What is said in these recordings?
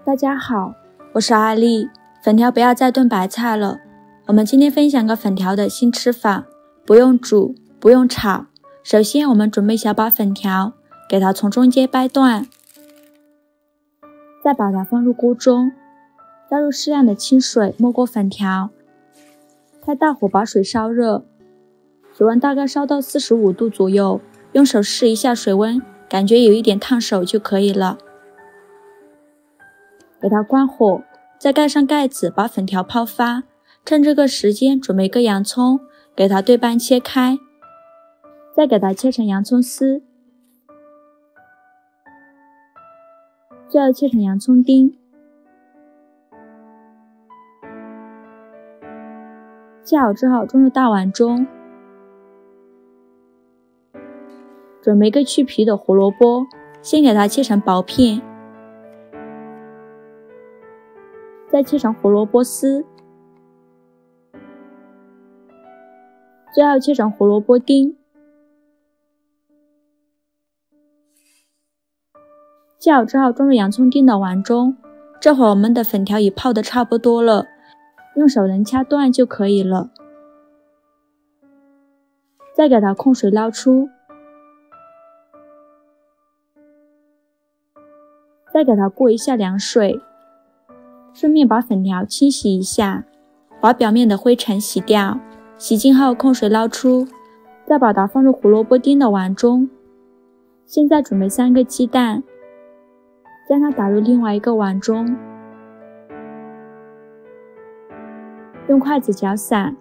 大家好，我是阿丽。粉条不要再炖白菜了，我们今天分享个粉条的新吃法，不用煮，不用炒。首先我们准备小把粉条，给它从中间掰断，再把它放入锅中，加入适量的清水没过粉条，开大火把水烧热，水温大概烧到45度左右，用手试一下水温，感觉有一点烫手就可以了。给它关火，再盖上盖子，把粉条泡发。趁这个时间准备个洋葱，给它对半切开，再给它切成洋葱丝，最后切成洋葱丁。切好之后装入大碗中，准备个去皮的胡萝卜，先给它切成薄片，再切成胡萝卜丝，最后切成胡萝卜丁。切好之后装入洋葱丁的碗中，这会儿我们的粉条已泡得差不多了，用手能掐断就可以了。再给它控水捞出，再给它过一下凉水，顺便把粉条清洗一下，把表面的灰尘洗掉。洗净后控水捞出，再把它放入胡萝卜丁的碗中。现在准备3个鸡蛋，将它打入另外一个碗中，用筷子搅散，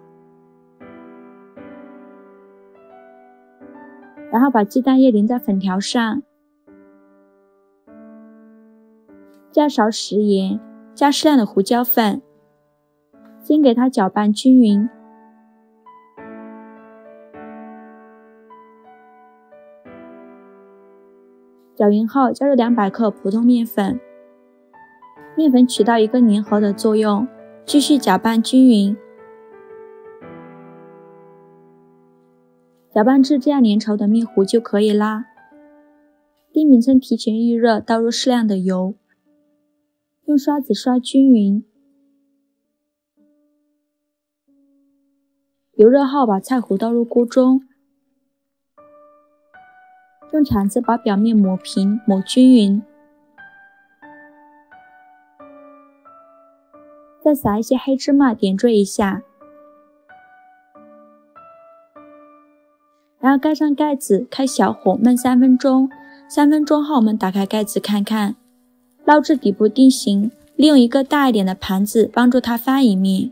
然后把鸡蛋液淋在粉条上，加勺食盐，加适量的胡椒粉，先给它搅拌均匀。搅匀后加入200克普通面粉，面粉起到一个粘合的作用，继续搅拌均匀，搅拌至这样粘稠的面糊就可以啦。丁饼趁提前预热，倒入适量的油，用刷子刷均匀。油热后把菜糊倒入锅中，用铲子把表面抹平抹均匀，再撒一些黑芝麻点缀一下，然后盖上盖子，开小火焖3分钟。3分钟后我们打开盖子看看，捞至底部定型，利用一个大一点的盘子帮助它翻一面，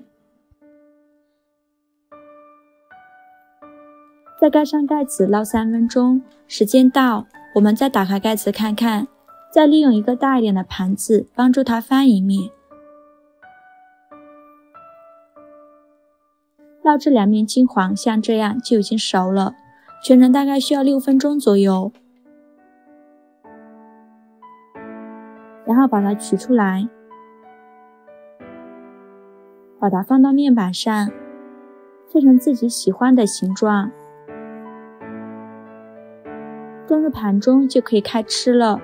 再盖上盖子捞3分钟。时间到，我们再打开盖子看看，再利用一个大一点的盘子帮助它翻一面，捞至2面金黄，像这样就已经熟了。全程大概需要6分钟左右。然后把它取出来，把它放到面板上，切成自己喜欢的形状，装入盘中就可以开吃了。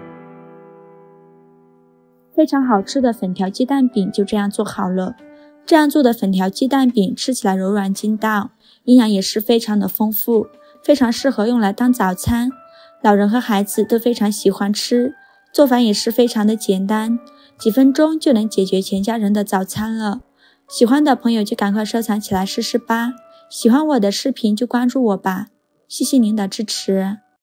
非常好吃的粉条鸡蛋饼就这样做好了。这样做的粉条鸡蛋饼吃起来柔软筋道，营养也是非常的丰富，非常适合用来当早餐，老人和孩子都非常喜欢吃。做法也是非常的简单，几分钟就能解决全家人的早餐了。喜欢的朋友就赶快收藏起来试试吧。喜欢我的视频就关注我吧，谢谢您的支持。